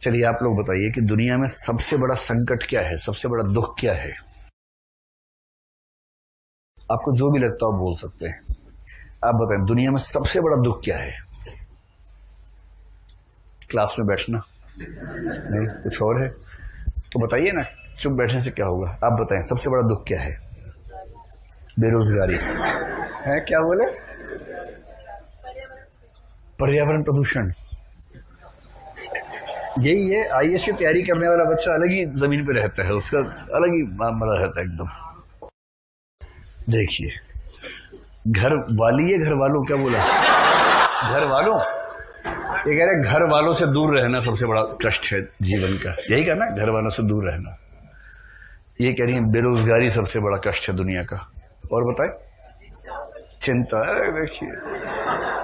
चलिए आप लोग बताइए कि दुनिया में सबसे बड़ा संकट क्या है, सबसे बड़ा दुख क्या है? आपको जो भी लगता हो बोल सकते हैं। आप बताएं दुनिया में सबसे बड़ा दुख क्या है? क्लास में बैठना? नहीं, कुछ और है? तो बताइए ना, चुप बैठने से क्या होगा? आप बताएं सबसे बड़ा दुख क्या है? बेरोजगारी है। क्या बोले? पर्यावरण प्रदूषण। यही है, आईएएस की तैयारी करने वाला बच्चा अलग ही जमीन पे रहता है, उसका अलग ही मामला रहता है एकदम। देखिए, घर वाली है, घर वालों, क्या बोला? घर वालों, ये कह रहे घर वालों से दूर रहना सबसे बड़ा कष्ट है जीवन का। यही कहा ना, घर वालों से दूर रहना। ये कह रही है बेरोजगारी सबसे बड़ा कष्ट है दुनिया का। और बताए? चिंता। देखिए,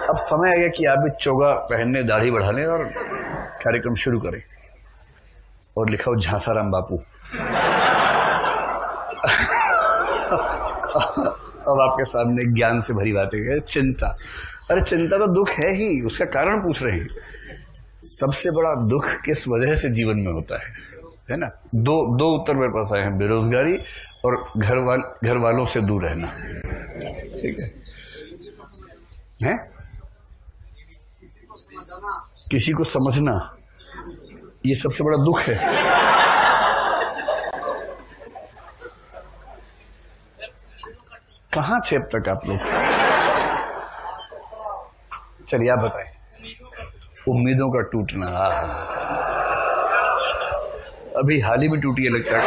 अब समय आ गया कि आप भी चोगा पहनने, दाढ़ी बढ़ा लें और कार्यक्रम शुरू करें। और लिखा हो झांसाराम बापू। अब आपके सामने ज्ञान से भरी बातें हैं। चिंता, अरे चिंता तो दुख है ही, उसका कारण पूछ रहे हैं। सबसे बड़ा दुख किस वजह से जीवन में होता है ना? दो उत्तर मेरे पास आए हैं, बेरोजगारी और घर वालों से दूर रहना। ठीक है? किसी को समझना, ये सबसे बड़ा दुख है। कहां थे अब तक आप लोग? चलिए आप बताएं। उम्मीदों का टूटना। अभी हाल ही में टूटी है लगता है।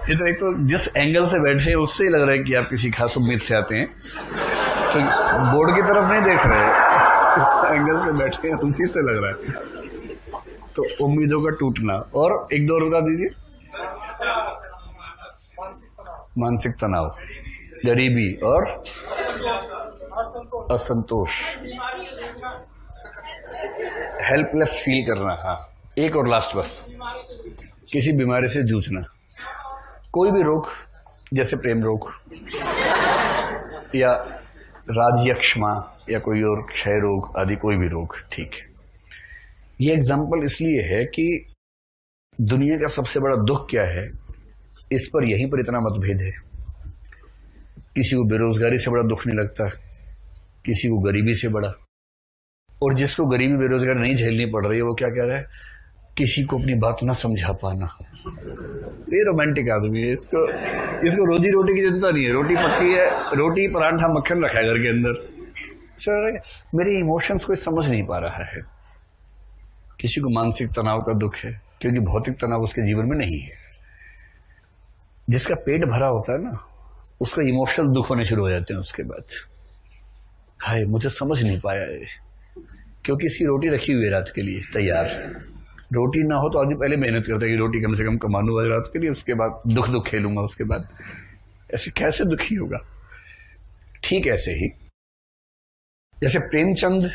ये तो एक तो जिस एंगल से बैठे हैं उससे ही लग रहा है कि आप किसी खास उम्मीद से आते हैं, तो बोर्ड की तरफ नहीं देख रहे हैं, जिस एंगल से बैठे हैं उसी से लग रहा है। तो उम्मीदों का टूटना, और एक दो बता दीजिए। मानसिक तनाव, गरीबी और असंतोष, हेल्पलेस फील करना। हाँ, एक और लास्ट बस, किसी बीमारी से जूझना, कोई भी रोग, जैसे प्रेम रोग या राजयक्ष्मा या कोई और क्षय रोग आदि, कोई भी रोग। ठीक है, ये एग्जाम्पल इसलिए है कि दुनिया का सबसे बड़ा दुख क्या है, इस पर यहीं पर इतना मतभेद है। किसी को बेरोजगारी से बड़ा दुख नहीं लगता, किसी को गरीबी से बड़ा, और जिसको गरीबी बेरोजगारी नहीं झेलनी पड़ रही है वो क्या कह रहा है? किसी को अपनी बात ना समझा पाना। ये रोमांटिक आदमी है, इसको रोजी रोटी की चिंता नहीं है। रोटी पक्की है, रोटी पराठा मक्खन रखा है घर के अंदर। सर, मेरे इमोशंस को समझ नहीं पा रहा है। किसी को मानसिक तनाव का दुख है क्योंकि भौतिक तनाव उसके जीवन में नहीं है। जिसका पेट भरा होता है ना, उसका इमोशनल दुख होने शुरू हो जाते हैं उसके बाद। हाय, मुझे समझ नहीं पाया है, क्योंकि इसकी रोटी रखी हुई है रात के लिए तैयार। रोटी ना हो तो आदमी पहले मेहनत करता है कि रोटी कम से कम कमा लूंगा रात के लिए, उसके बाद दुख खेलूंगा उसके बाद। ऐसे कैसे दुखी होगा? ठीक ऐसे ही जैसे प्रेमचंद